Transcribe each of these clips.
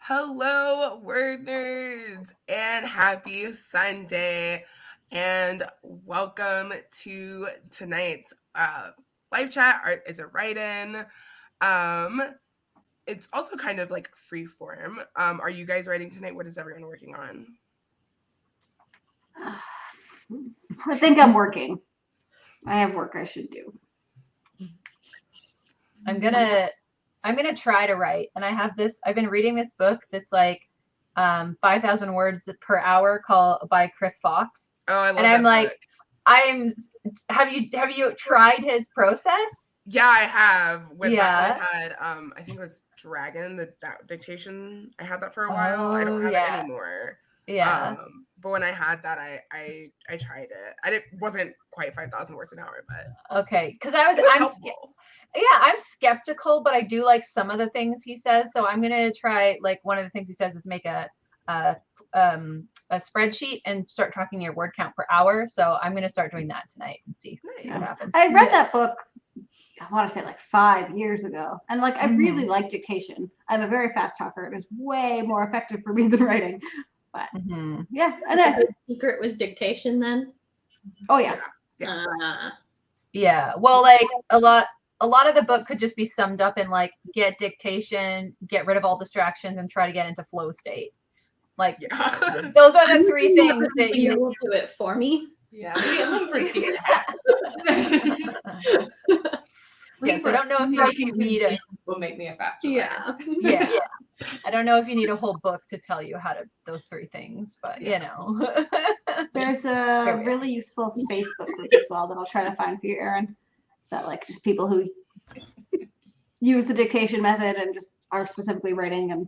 Hello, word nerds, and happy Sunday, and welcome to tonight's live chat. Art is a write-in. It's also kind of like free form. Are you guys writing tonight? What is everyone working on? I think I'm working. I have work I should do. I'm gonna try to write, and I've been reading this book that's like 5,000 words per hour by Chris Fox. Oh, I love and I'm that like, book. have you tried his process? Yeah, I have. When Yeah. I had I think it was Dragon, that dictation. I had that for a while. I don't have it anymore. Yeah. But when I had that, I tried it. It wasn't quite 5,000 words an hour, but okay, because I'm skeptical, but I do like some of the things he says. So I'm gonna try. Like, one of the things he says is make a spreadsheet and start tracking your word count per hour. So I'm gonna start doing that tonight and see what happens. I read that book, I want to say like 5 years ago, and like I really like dictation. I'm a very fast talker. It is way more effective for me than writing. But yeah, and the secret was dictation then. Oh yeah. Yeah. Well, like a lot of the book could just be summed up in like, get dictation, get rid of all distractions, and try to get into flow state. Like those are the three things that you will do it for me. Yeah, maybe I'm looking for a secret hack. Yes, I don't know if you need will make me a faster. Yeah. I don't know if you need a whole book to tell you how to those three things, but you know. There's a really useful Facebook group as well that I'll try to find for you, Erin. That like just people who use the dictation method and just are specifically writing and.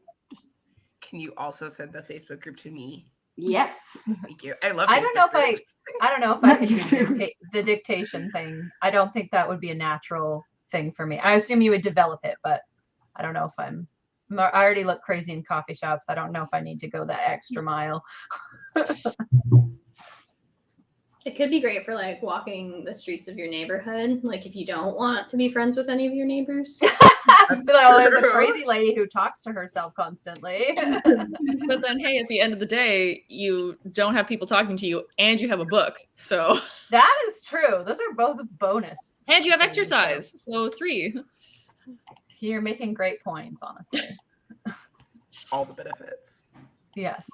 Can you also send the Facebook group to me? Yes. Thank you. I love. I don't know if I can do the dictation thing. I don't think that would be a natural thing for me. I assume you would develop it, but I don't know if I already look crazy in coffee shops. I don't know if I need to go that extra mile. It could be great for like walking the streets of your neighborhood. Like if you don't want to be friends with any of your neighbors. There's a crazy lady who talks to herself constantly. But then, hey, at the end of the day, you don't have people talking to you, and you have a book. So that is true. Those are both a bonus. And you have exercise. So 3. You're making great points, honestly. All the benefits. Yes.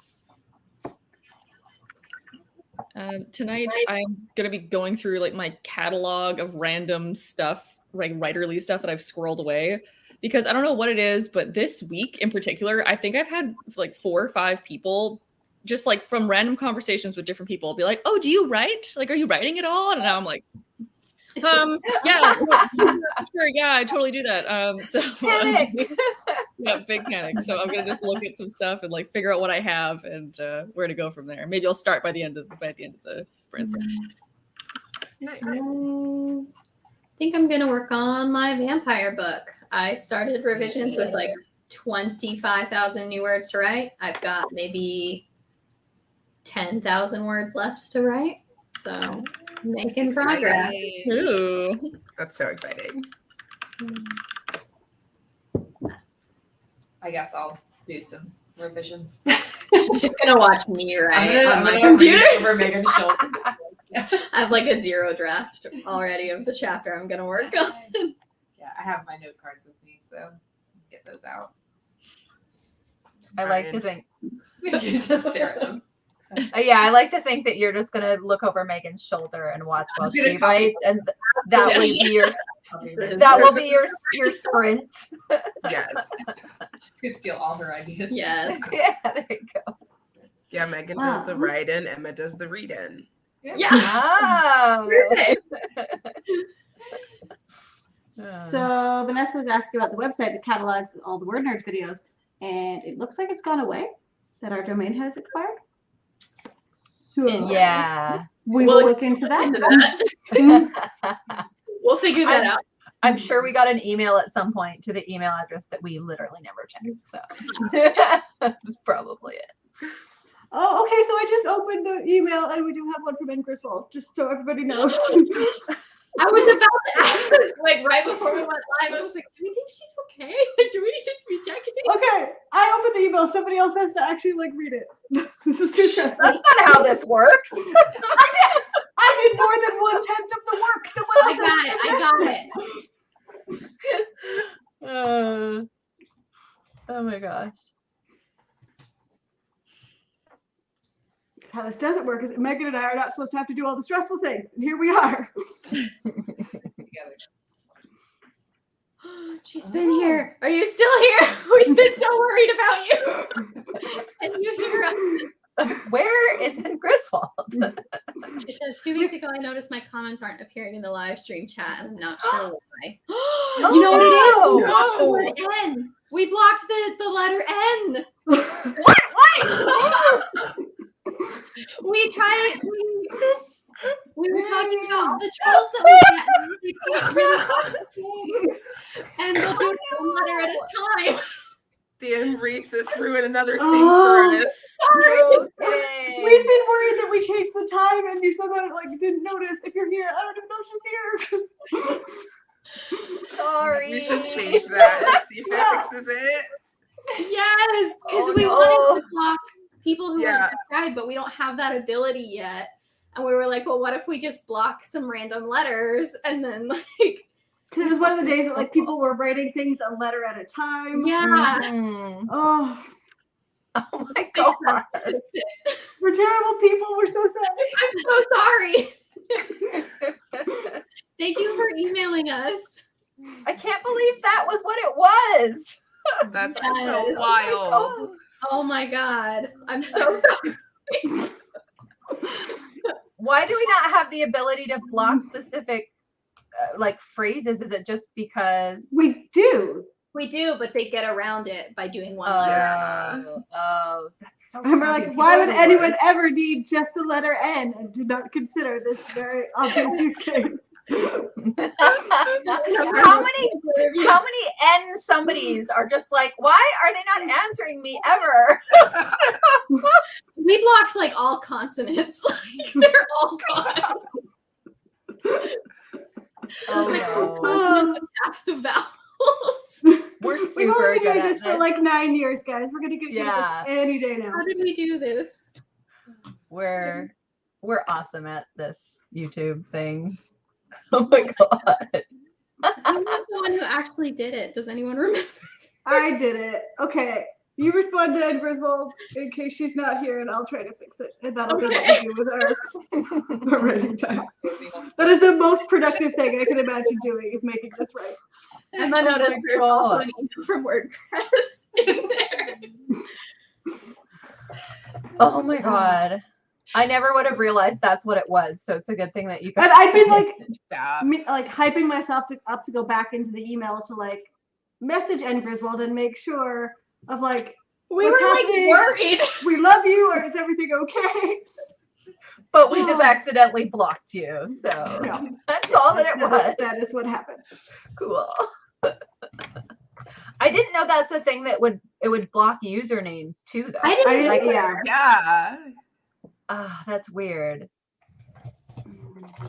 Tonight, I'm going to be going through like my catalog of random stuff, like writerly stuff that I've squirreled away. Because I don't know what it is, but this week in particular, I think I've had like 4 or 5 people just like from random conversations with different people be like, oh, do you write? Like, are you writing at all? And now I'm like, yeah, sure, yeah, I totally do that. Yeah, big panic. So I'm gonna just look at some stuff and like figure out what I have and where to go from there. Maybe I'll start by the end of the sprint. Nice. I think I'm gonna work on my vampire book. I started revisions with like 25,000 new words to write. I've got maybe 10,000 words left to write. So making progress. Ooh. That's so exciting. I guess I'll do some revisions. She's gonna watch me write on my computer over Megan's shoulder. I have like a 0 draft already of the chapter I'm gonna work on. Yeah, I have my note cards with me, so get those out. I like to think. You just stare at them. Yeah, I like to think that you're just gonna look over Megan's shoulder and watch while she writes, and that will be your sprint. Yes. She's gonna steal all her ideas. Yes. Yeah, there you go. Yeah, Megan does the write-in, Emma does the read-in. Yeah. Oh. So Vanessa was asking about the website that catalogs all the Word Nerds videos, and it looks like it's gone away, that our domain has expired. So yeah, we will look into that. We'll figure that out. I'm sure we got an email at some point to the email address that we literally never checked. So that's probably it. Oh, okay. So I just opened the email and we do have one from N. Griswold, just so everybody knows. I was about to ask, like right before we went live, I was like, do we think she's okay? Like, do we need to be checking? Okay, I opened the email. Somebody else has to actually like read it. This is too stressful. That's not how this works. I did more than 1/10 of the work. Someone else I got it. Oh my gosh. How this doesn't work is that Megan and I are not supposed to have to do all the stressful things, and here we are. Together. She's been here. Are you still here? We've been so worried about you. And you hear us. Where is in Griswold? It says 2 weeks ago I noticed my comments aren't appearing in the live stream chat. I'm not sure why. You know what it is? We blocked the word N. We blocked the letter N. What? We tried. We were talking about all the trolls that we get really things, and we'll do one letter at a time. Damn racist ruined another thing for us. Okay. We've been worried that we changed the time, and you somehow like didn't notice. If you're here, I don't even know if she's here. Sorry. We should change that and see if it fixes it. Yes, because Oh, we no. wanted to block people who Yeah. weren't subscribed, but we don't have that ability yet. And we were like, well, what if we just block some random letters and then like, Because it was one of the days that like people were writing things a letter at a time. yeah. Mhm. Oh, Oh my Fix that. god. Fix it. we're terrible people. We're so sorry. I'm so sorry. Thank you for emailing us. I can't believe that was what it was. That's Yes. so wild. Oh my god. I'm so sorry. Why do we not have the ability to block specific like phrases? Is it just because? We do. We do, but they get around it by doing one Oh, letter. Yeah. oh, that's so. And we're funny. like, People why are would the anyone worst. ever need just the letter N and did not consider this very obvious use case? how many N somebodies are just like, why are they not answering me ever? We blocked like all consonants. Like they're all gone. Oh Like, no. consonants and half the vowels. We're We've super only been good doing at this for like 9 years, guys. We're gonna get good Yeah. at this any day now. How did we do this? We're awesome at this YouTube thing. Oh my god. Who was the one who actually did it? Does anyone remember? I did it. Okay. You respond to Ed Griswold in case she's not here, and I'll try to fix it. And that'll be what we do with our writing time. That is the most productive thing I can imagine doing, is making this right. And I noticed my there's also God. an email from WordPress in there. Oh my god. I never would have realized that's what it was. So it's a good thing that you And I've been like, Yeah. like hyping myself up to go back into the email to like message Ed Griswold and make sure of like, We what's were happening? like worried. We love you, or is everything okay? but we just accidentally blocked you. So Yeah. that's all that it was. That is what happened. Cool. I didn't know that's a thing that would block usernames too though. I didn't like, yeah. Yeah. ah, that's weird. Oh my god.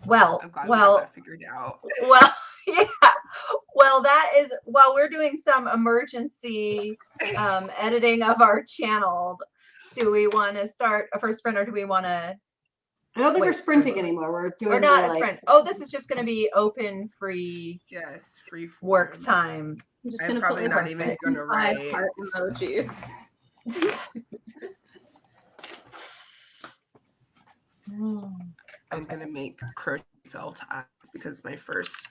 Well, I'm glad we got that figured out. well, yeah. Well, that is while we're doing some emergency editing of our channel. Do we want to start a first sprint, or do we want to? I don't think we're Wait, sprinting anymore. We're doing Or not the, a like, sprint. Oh, this is just going to be open, free Yes, free form. work time. I'm just I'm gonna probably put not like even gonna 5 write. heart emojis. I'm gonna make crochet felt eyes because my first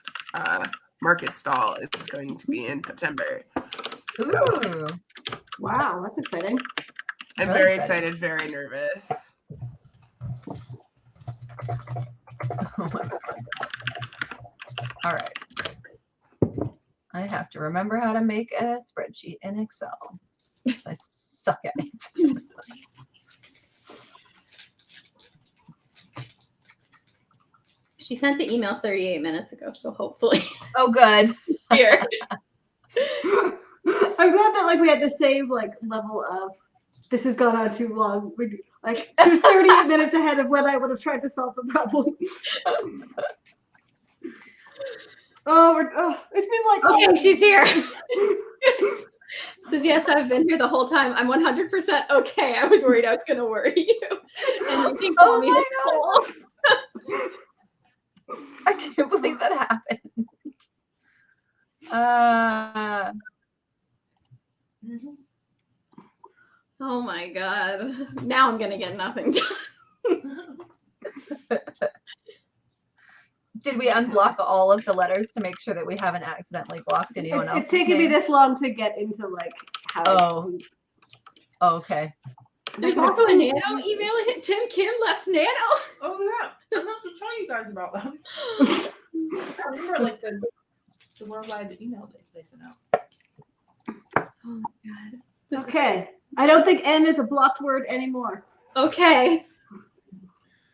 market stall is going to be in September. So Ooh. wow, that's exciting. I'm Really very exciting. excited, very nervous. Oh my god. All right. I have to remember how to make a spreadsheet in Excel. I suck at it. She sent the email 38 minutes ago, so hopefully Oh, good. here. I'm glad that like we had the same like level of this has gone on too long. Like, she was 38 minutes ahead of when I would have tried to solve the problem. It's been like Okay, she's here. Says, yes, I've been here the whole time. I'm 100% okay. I was worried I was going to worry you. And you can call me Nicole. I can't believe that happened. Oh my God. Now I'm going to get nothing done. Did we unblock all of the letters to make sure that we haven't accidentally blocked anyone else? It's taken me this long to get into like how. Oh, okay. There's also a Nano email. Tim Kim left Nano. Oh yeah, I meant to tell you guys about that. I remember like the worldwide email they sent out. Oh my God. This is Okay. I don't think N is a blocked word anymore. okay.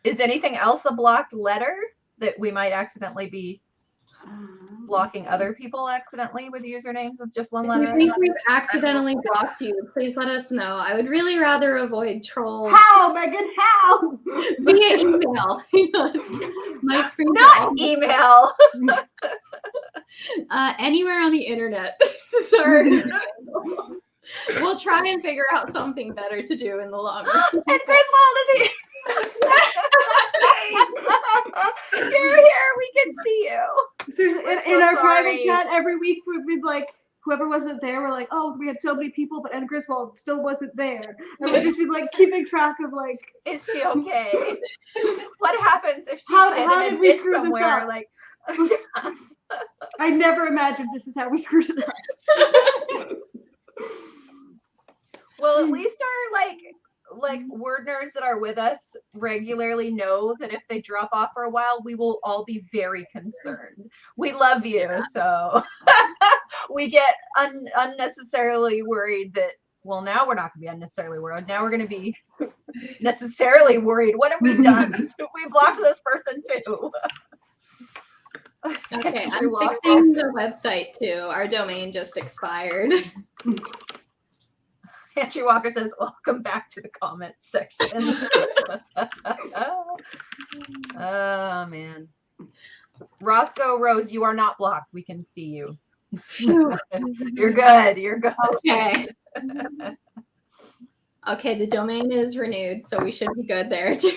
Is anything else a blocked letter that we might accidentally be blocking other people accidentally with usernames with just one If you letter? think we've accidentally blocked you, please let us know. I would really rather avoid trolls How, Megan? How? via email. Hang on. My screen. Not email. Anywhere on the internet. This is our. We'll try and figure out something better to do in the long run. And Griswold is here. You're here. We can see you. Seriously, We're in so our private sorry. chat every week, we'd be like, whoever wasn't there, we're like, oh, we had so many people, but Anna Griswold still wasn't there. And we'd just be like keeping track of like, Is she okay? What happens if she's How hidden did we in screw this somewhere? up? Like, I never imagined this is how we screwed it up. well, at least our like word nerds that are with us regularly know that if they drop off for a while, we will all be very concerned. We love you, so we get unnecessarily worried that. Well, now we're not going to be unnecessarily worried. Now we're going to be necessarily worried. What have we done? We blocked this person too. Okay, I'm You're welcome. fixing the website too. Our domain just expired. Andrew Walker says, welcome back to the comment section. Oh, man. Roscoe Rose, you are not blocked. We can see you. You're good. You're good. Okay. Okay, the domain is renewed, so we should be good there too.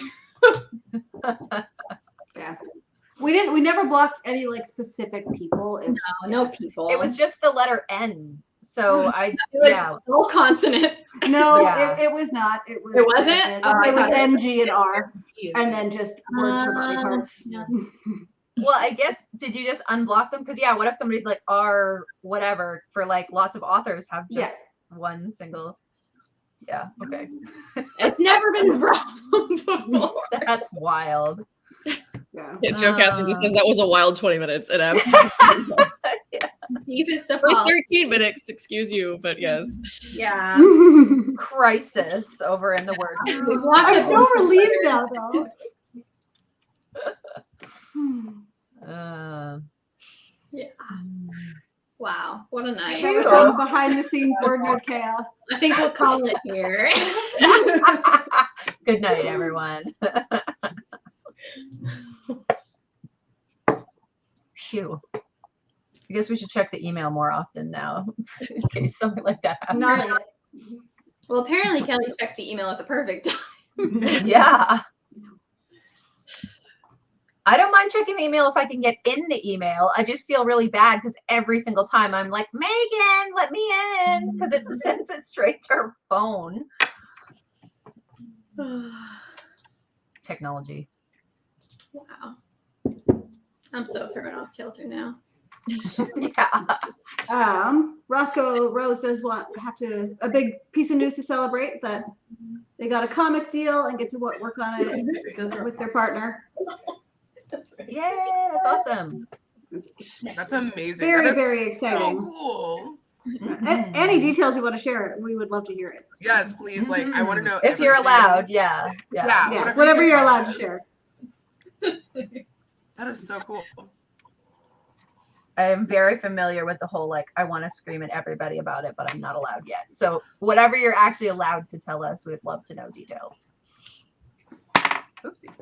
Yeah. We never blocked any like specific people. No people. It was just the letter N. So It was yeah. all consonants. No, Yeah. it was not. It was. It wasn't? It Oh, I was thought it was NG and R, and then just words for body parts. yeah. Well, I guess, did you just unblock them? Because, yeah, what if somebody's like R whatever for like lots of authors have just one single. Yeah, okay. It's never been a problem before. That's wild. Yeah, Joe Catherine just says that was a wild 20 minutes. It absolutely Deepest of was all. 13 minutes, excuse you, but yes. Yeah. Crisis over in the word. We've locked I'm it so in. relieved now, though. Yeah. Wow, what a night. That was some behind the scenes word nerd chaos. I think we'll call it here. Good night, everyone. Phew. I guess we should check the email more often now, in case something like that happens. Not yet. Well, apparently Kelly checked the email at the perfect time. Yeah. I don't mind checking the email if I can get in the email. I just feel really bad because every single time I'm like, Megan, let me in, because it sends it straight to her phone. Technology. Wow. I'm so thrown off kilter now. Yeah. Roscoe Rose does have a big piece of news to celebrate that they got a comic deal and get to work on it with their partner. Yay, that's awesome. That's amazing. Very, That is very so exciting. cool. Any details you want to share, we would love to hear it. Yes, please. Like, I want to know If you're everything. allowed, yeah. Yeah. Whatever you're allowed to. can tell us. Share. That is so cool. I am very familiar with the whole like I want to scream at everybody about it, but I'm not allowed yet. So whatever you're actually allowed to tell us, we'd love to know details. Oopsies.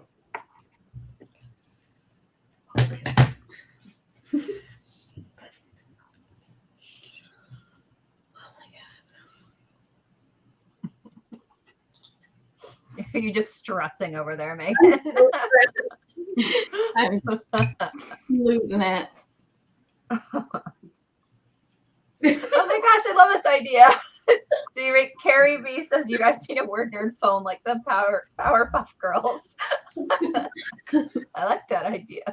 Are you just stressing over there, Megan? I'm losing it. Oh my gosh, I love this idea. Carrie B says you guys need a word nerd phone like the Powerpuff Girls. I like that idea.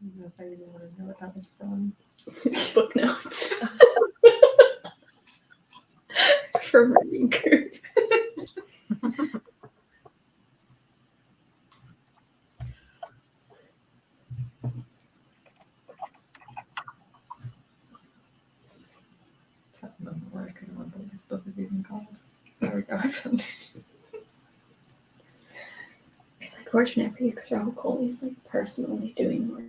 I don't know if I even want to know what that was from. Book notes. From reading group. Tough moment where I couldn't remember what this book is even called. There we go. I found it. It's like fortunate for you because Rob Coley's like personally doing more.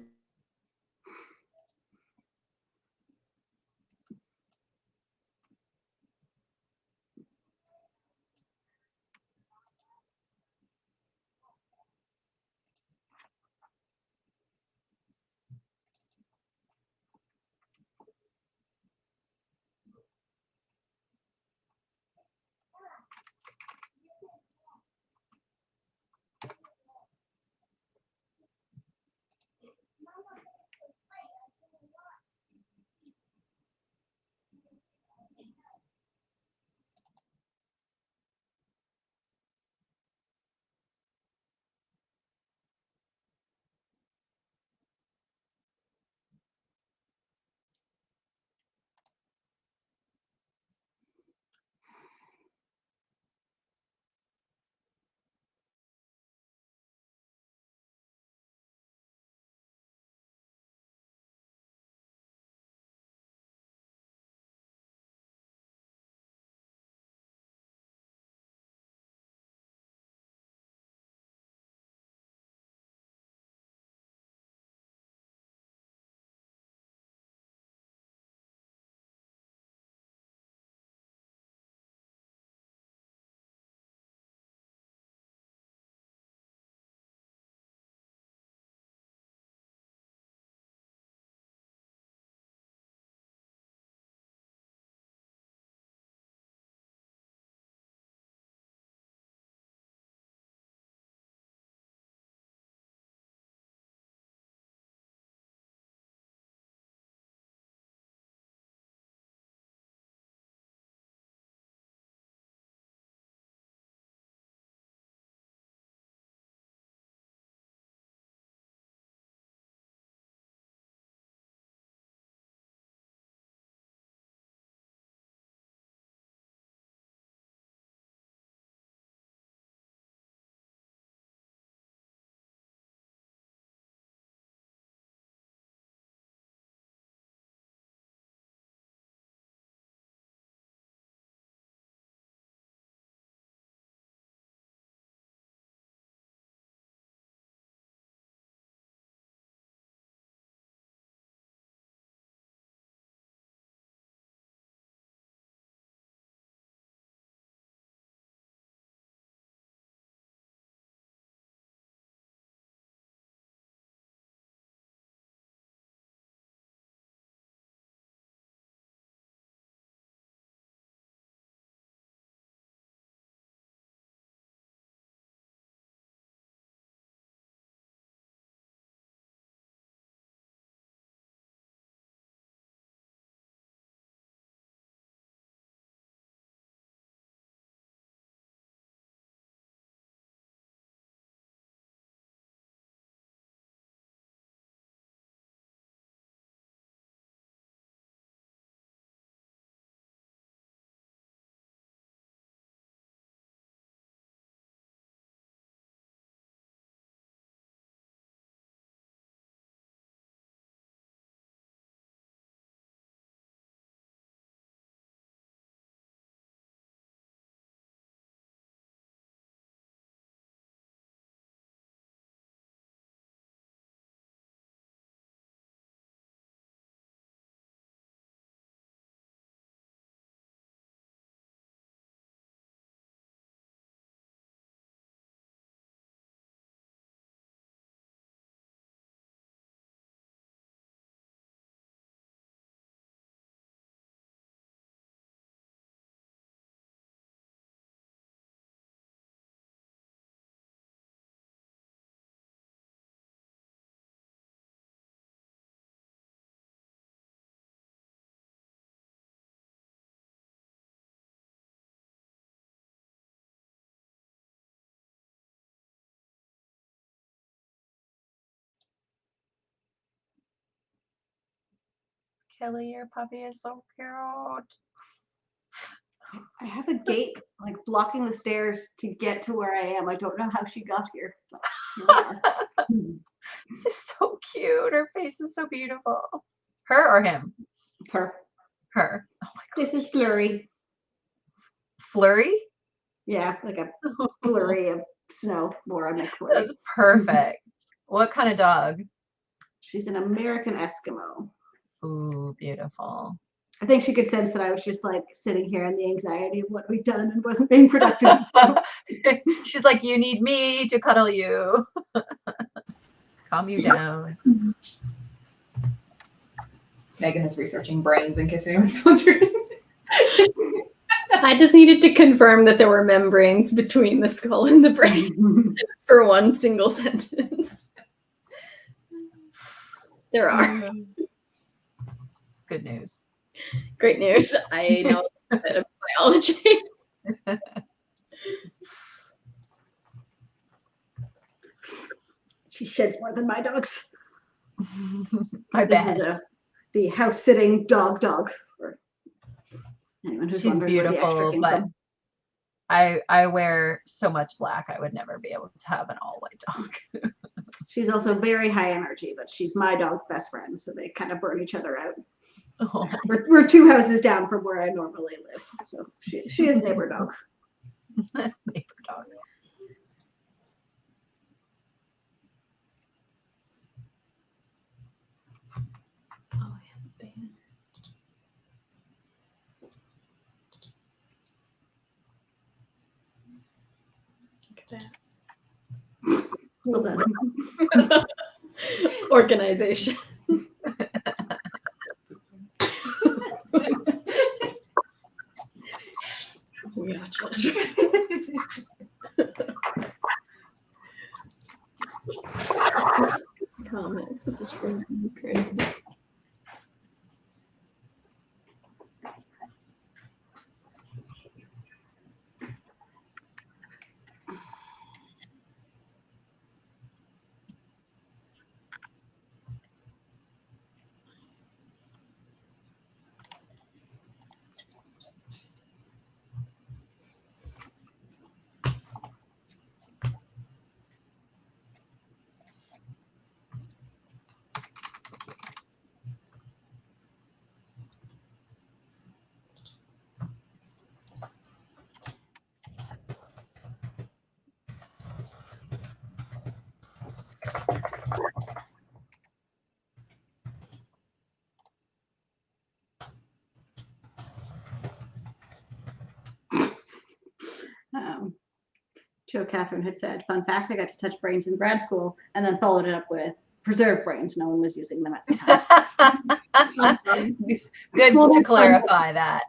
Kelly, your puppy is so cute. I have a gate like blocking the stairs to get to where I am. I don't know how she got here. But here we are. This is so cute. Her face is so beautiful. Her or him? Her. Her. Oh my god. This is Flurry. Flurry? Yeah, like a flurry of snow, more a McFlurry. That's perfect. What kind of dog? She's an American Eskimo. Ooh, beautiful. I think she could sense that I was just like sitting here in the anxiety of what we'd done and wasn't being productive. So. She's like, you need me to cuddle you. Calm you down. Megan is researching brains in case anyone's wondering. I just needed to confirm that there were membranes between the skull and the brain for one single sentence. There are. Good news. Great news. I know a bit of biology. She sheds more than my dogs. I This bet. is the house sitting dog. For anyone who's She's wondering where the extra beautiful, came but from. I wear so much black. I would never be able to have an all white dog. She's also very high energy, but she's my dog's best friend, so they kind of burn each other out. Oh, We're 2 houses down from where I normally live, so she is neighbor dog. neighbor dog. Oh, yeah, look at Well done. that. Organization. We are children. Comments. This is really crazy. Joe Catherine had said, fun fact, I got to touch brains in grad school, and then followed it up with preserved brains. No one was using them at the time. Good to clarify that.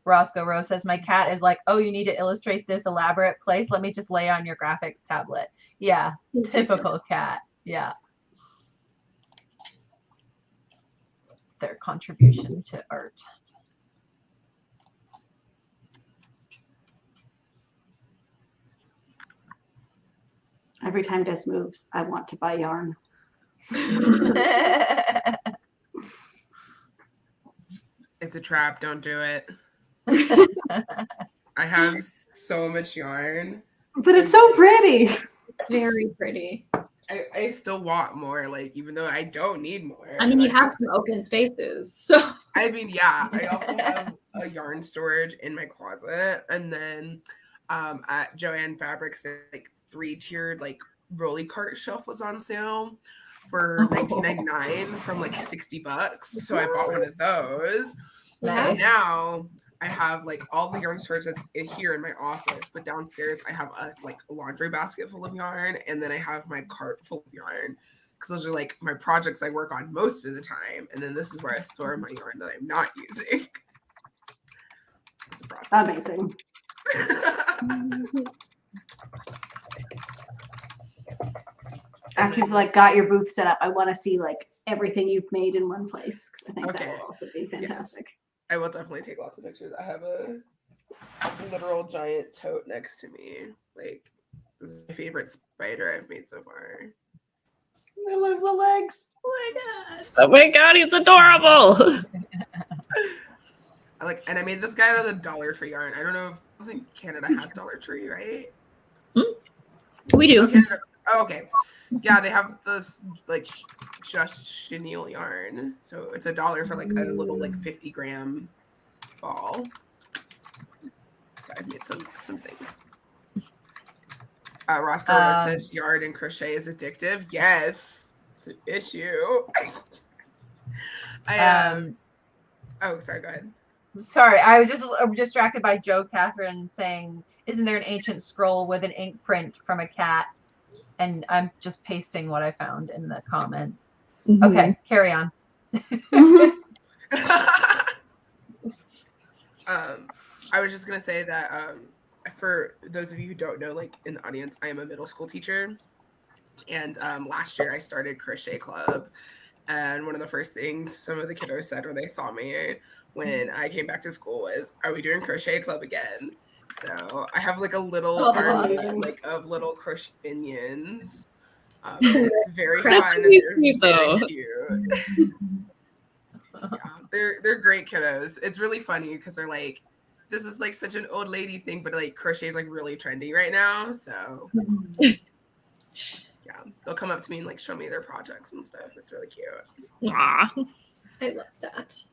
Roscoe Rose says, my cat is like, oh, you need to illustrate this elaborate place? Let me just lay on your graphics tablet. Yeah, typical cat. Yeah. Their contribution to art. Every time Des moves, I want to buy yarn. It's a trap. Don't do it. I have so much yarn. But it's so pretty. Very pretty. I still want more, like, even though I don't need more. I mean, you Like, have some open spaces, so. I mean, yeah. I also have a yarn storage in my closet, and then at Joanne Fabrics, like 3-tiered like rolly cart shelf was on sale for $19.99 from like $60. So I bought one of those. So Nice. now I have like all the yarn storage that's here in my office, but downstairs I have a laundry basket full of yarn, and then I have my cart full of yarn, because those are like my projects I work on most of the time, and then this is where I store my yarn that I'm not using. It's a process. Amazing. After you've like got your booth set up, I want to see like everything you've made in one place, because I think that will also be fantastic. I will definitely take lots of pictures. I have a literal giant tote next to me. Like, This is my favorite spider I've made so far. I love the legs. Oh my god. Oh my god, he's adorable. And I made this guy out of the Dollar Tree yarn. I don't know if I think Canada has Dollar Tree, right? We do. Oh, Canada. Oh, okay. Yeah, they have this like just chenille yarn. So it's $1 for like a little like 50-gram ball. So I've made some things. Roscoe says yarn and crochet is addictive. Yes, it's an issue. Oh, sorry, go ahead. Sorry, I was just distracted by Joe Catherine saying, "Isn't there an ancient scroll with an ink print from a cat?" And I'm just pasting what I found in the comments. Okay, carry on. I was just gonna say that for those of you who don't know, like in the audience, I am a middle school teacher, and last year I started crochet club, and one of the first things some of the kiddos said when they saw me when I came back to school was, "Are we doing crochet club again?" So I have like a little army like of little crochet minions. It's very That's fun. really They're sweet, very though. cute. Yeah, they're great kiddos. It's really funny because they're like, this is like such an old lady thing, but like crochet is like really trendy right now. So yeah, they'll come up to me and like show me their projects and stuff. It's really cute. Aw. I love that.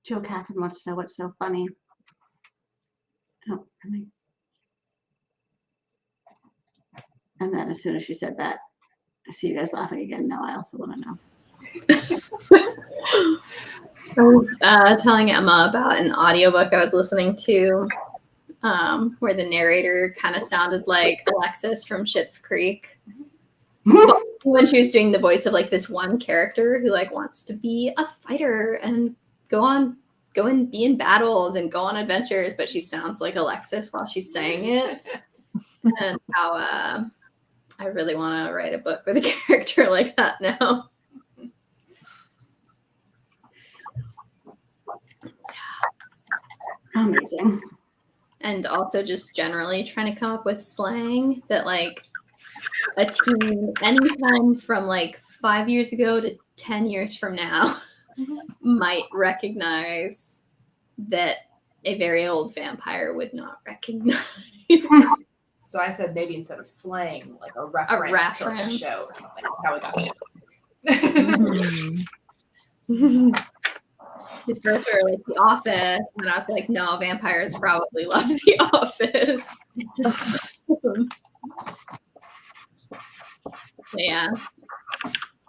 Joe Catherine wants to know what's so funny. Oh, really? And then as soon as she said that, I see you guys laughing again. Now I also want to know. I was telling Emma about an audiobook I was listening to where the narrator kind of sounded like Alexis from Schitt's Creek. But when she was doing the voice of like this one character who like wants to be a fighter and go and be in battles and go on adventures, but she sounds like Alexis while she's saying it. And how I really want to write a book with a character like that now. Amazing. And also just generally trying to come up with slang that like a teen anytime from like 5 years ago to 10 years from now might recognize that a very old vampire would not recognize. So I said maybe instead of slang, like a reference to like a show or something. That's how we got His first were like The Office, and I was like, no, vampires probably love The Office. Yeah.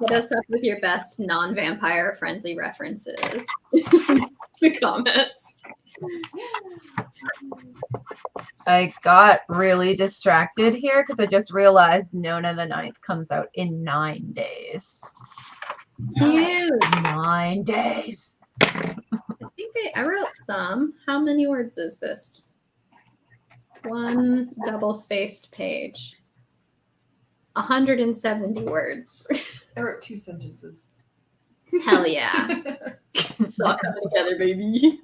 Hit us up with your best non-vampire friendly references. The comments. I got really distracted here because I just realized Nona the Ninth comes out in 9 days. Cute. 9 days. I think I wrote some. How many words is this? One double-spaced page. 170 words. I wrote 2 sentences. Hell yeah. It's all coming together, baby.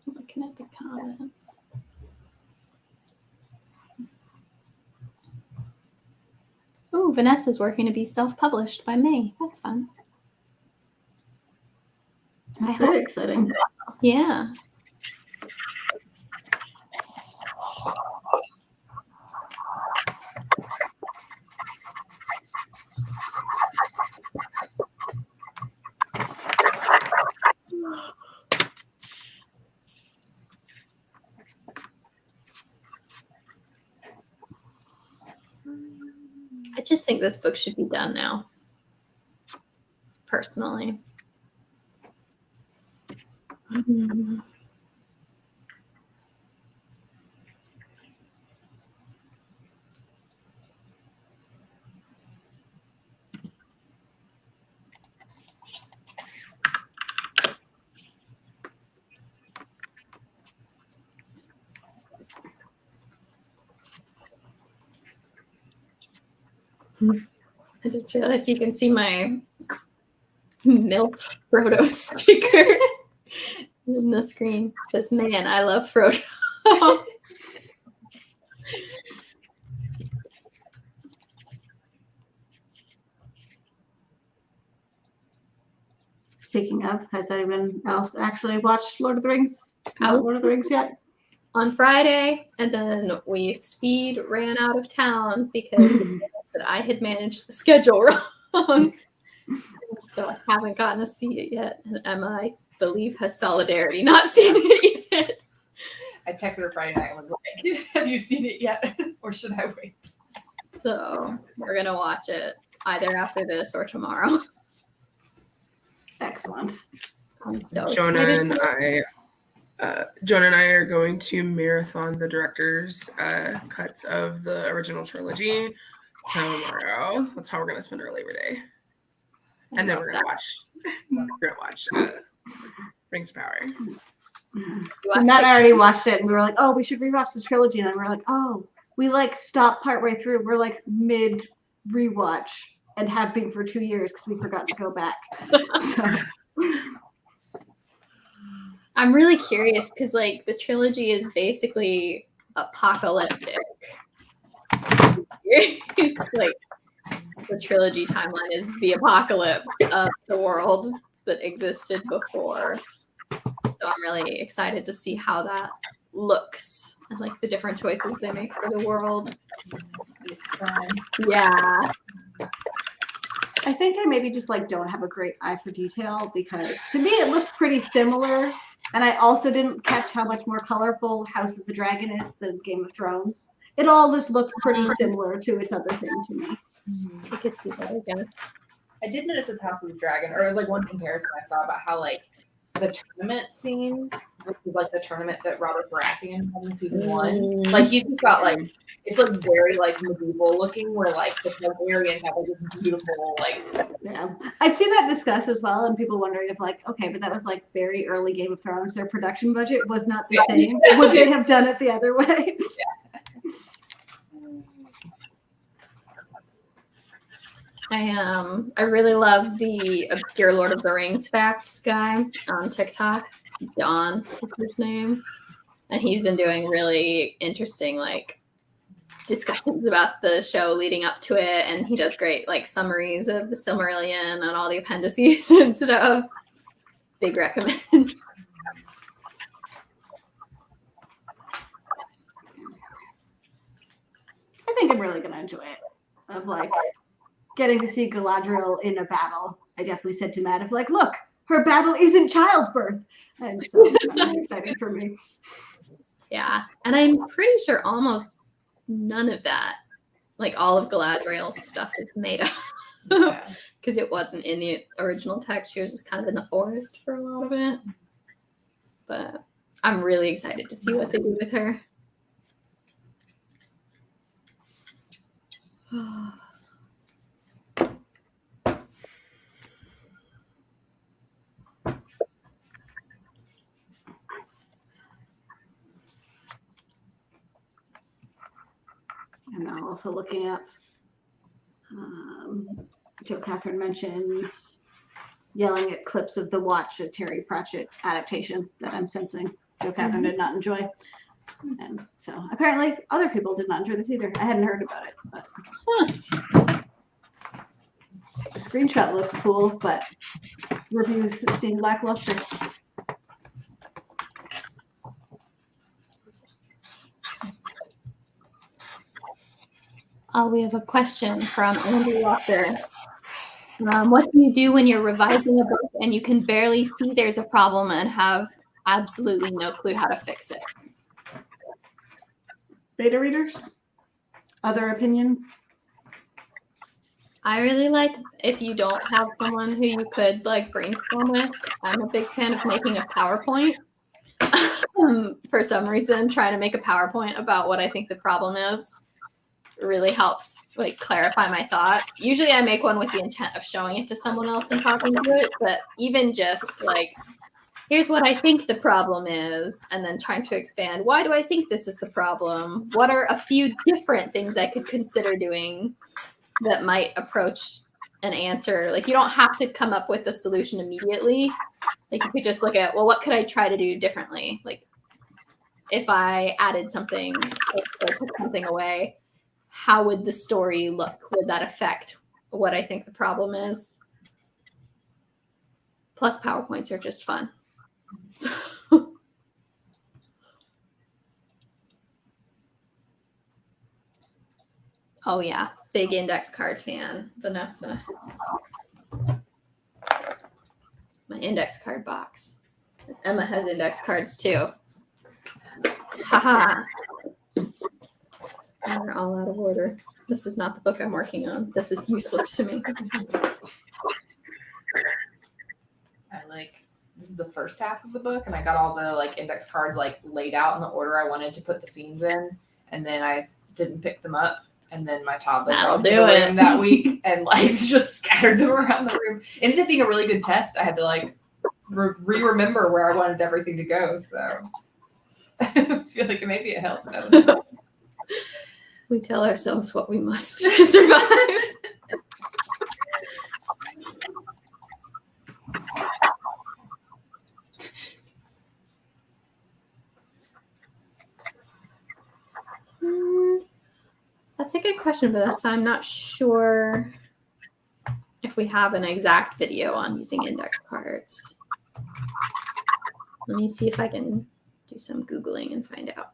Looking at the comments. Oh, Vanessa's working to be self-published by May. That's fun. That's very exciting. Yeah. I just think this book should be done now. Personally. I just realized you can see my MILF Frodo sticker in the screen. It says, man, I love Frodo. Speaking of, has anyone else actually watched Lord of the Rings? Lord of the Rings yet? On Friday, and then we speed ran out of town because that I had managed the schedule wrong. So I haven't gotten to see it yet. And Emma, I believe, has Solidarity not seen it yet. I texted her Friday night and was like, have you seen it yet? Or should I wait? So we're going to watch it either after this or tomorrow. Excellent. I'm so Jonah excited. and I are going to marathon the director's cuts of the original trilogy tomorrow. That's how we're gonna spend our Labor Day, and then we're gonna watch Rings of Power. So Matt and I already watched it, and we were like, "Oh, we should rewatch the trilogy." And then we are like, "Oh, we like stopped partway through. We're like mid rewatch, and have been for 2 years because we forgot to go back." So. I'm really curious because like the trilogy is basically apocalyptic. Like the trilogy timeline is the apocalypse of the world that existed before. So I'm really excited to see how that looks and like the different choices they make for the world. It's fun. Yeah. I think I maybe just like don't have a great eye for detail because to me it looked pretty similar. And I also didn't catch how much more colorful House of the Dragon is than Game of Thrones. It all just looked pretty similar to its other thing to me. I could see that again. I did notice with House of the Dragon, or it was like one comparison I saw about how like the tournament scene versus like the tournament that Robert Baratheon had in season 1. Like he's just got like it's like very like medieval looking, where like the Targaryens have like this beautiful like. Yeah, I'd seen that discussed as well, and people wondering if like, okay, but that was like very early Game of Thrones. Their production budget was not the same. Would they have done it the other way? I really love the obscure Lord of the Rings facts guy on TikTok. Don is his name, and he's been doing really interesting like discussions about the show leading up to it, and he does great like summaries of the Silmarillion and all the appendices and stuff. Big recommend. I think I'm really gonna enjoy it. Of like getting to see Galadriel in a battle. I definitely said to Matt, of like, look, her battle isn't childbirth, and so that's exciting for me. Yeah, and I'm pretty sure almost none of that, like all of Galadriel's stuff, is made up because it wasn't in the original text. She was just kind of in the forest for a lot of it. But I'm really excited to see what they do with her. And I'm also looking up. Joe Catherine mentioned yelling at clips of the Watch, a Terry Pratchett adaptation that I'm sensing Joe Catherine did not enjoy. And so apparently other people did not enjoy this either. I hadn't heard about it, but the screenshot looks cool, but reviews seem lackluster. We have a question from Andy Walker. What do you do when you're revising a book and you can barely see there's a problem and have absolutely no clue how to fix it? Beta readers? Other opinions? I really like if you don't have someone who you could like brainstorm with. I'm a big fan of making a PowerPoint. For some reason, trying to make a PowerPoint about what I think the problem is really helps like clarify my thoughts. Usually I make one with the intent of showing it to someone else and talking to it, but even just like, here's what I think the problem is, and then trying to expand, why do I think this is the problem? What are a few different things I could consider doing that might approach an answer? Like you don't have to come up with the solution immediately. Like you could just look at, well, what could I try to do differently? Like if I added something or took something away, how would the story look? Would that affect what I think the problem is? Plus PowerPoints are just fun. So. Oh yeah, big index card fan, Vanessa. My index card box. Emma has index cards too. Haha. They're all out of order. This is not the book I'm working on. This is useless to me. This is the first half of the book, and I got all the like index cards like laid out in the order I wanted to put the scenes in, and then I didn't pick them up, and then my toddler brought them to the room that week and like just scattered them around the room. It ended up being a really good test. I had to like remember where I wanted everything to go, so I feel like it may be a help. I don't know. We tell ourselves what we must to survive. That's a good question, Vanessa. I'm not sure if we have an exact video on using index cards. Let me see if I can do some Googling and find out.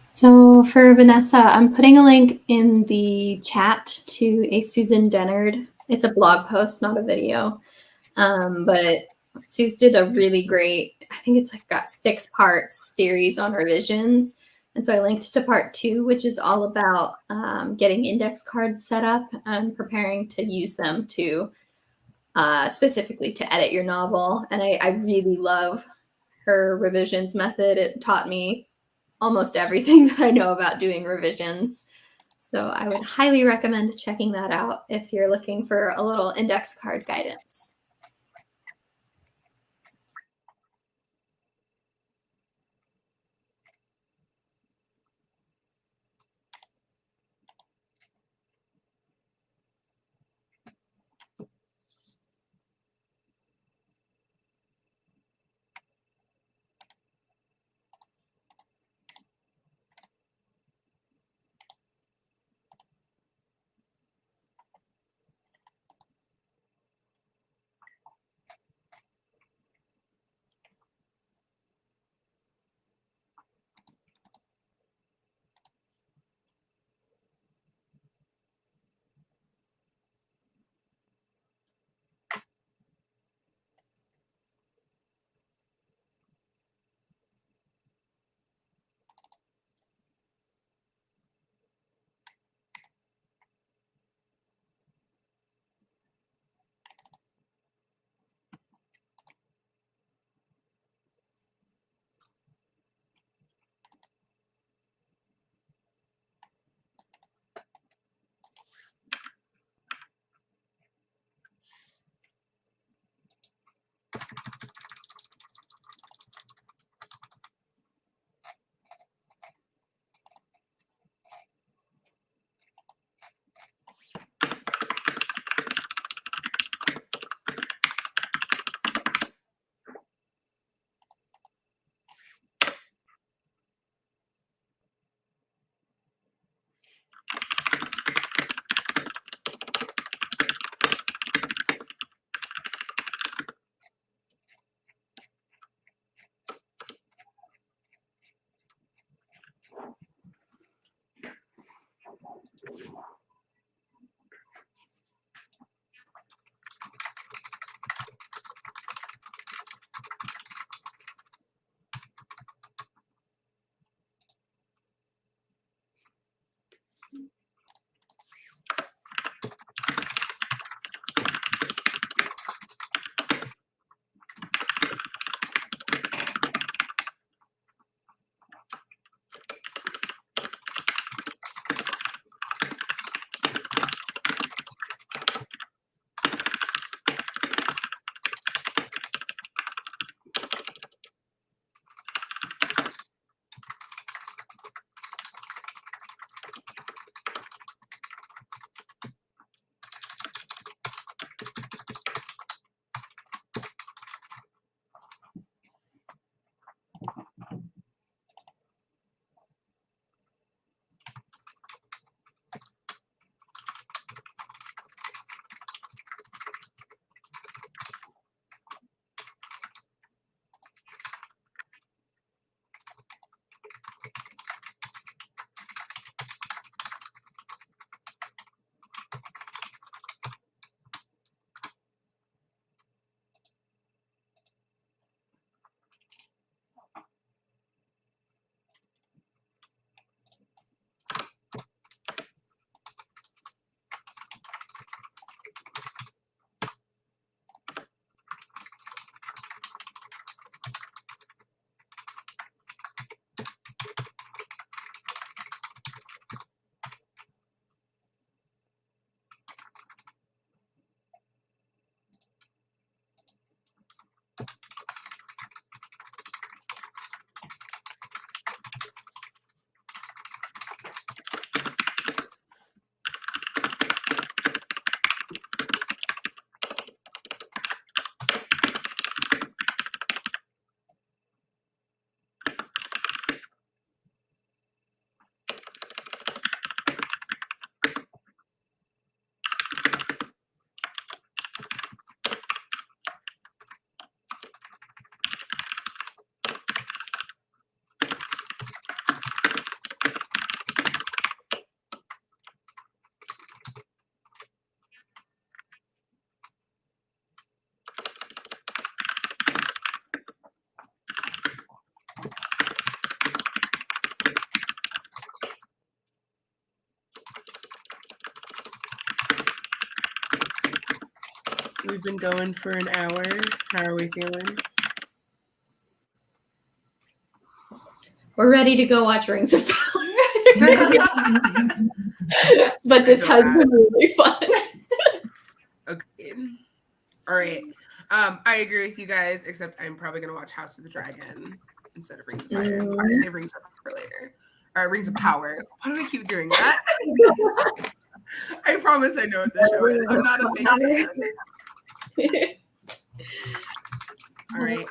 So for Vanessa, I'm putting a link in the chat to a Susan Dennard. It's a blog post, not a video. But Suze did a really great, I think it's like got 6 parts series on revisions. And so I linked to part 2, which is all about getting index cards set up and preparing to use them to specifically to edit your novel. And I really love her revisions method. It taught me almost everything that I know about doing revisions. So I would highly recommend checking that out if you're looking for a little index card guidance. We've been going for an hour. How are we feeling? We're ready to go watch Rings of Power. But this has been really fun. Okay. All right. I agree with you guys, except I'm probably gonna watch House of the Dragon instead of Rings of Fire. I'll save Rings of Power later. Or Rings of Power. Why do I keep doing that? I promise I know what the show is. I'm not a big fan. All right.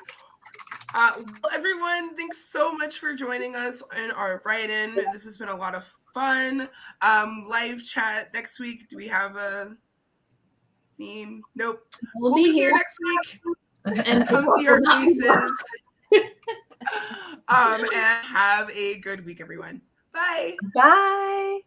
Well, everyone, thanks so much for joining us in our write-in. This has been a lot of fun. Live chat next week. Do we have a theme? Nope. We'll be here next week. And come see our faces. And have a good week, everyone. Bye. Bye.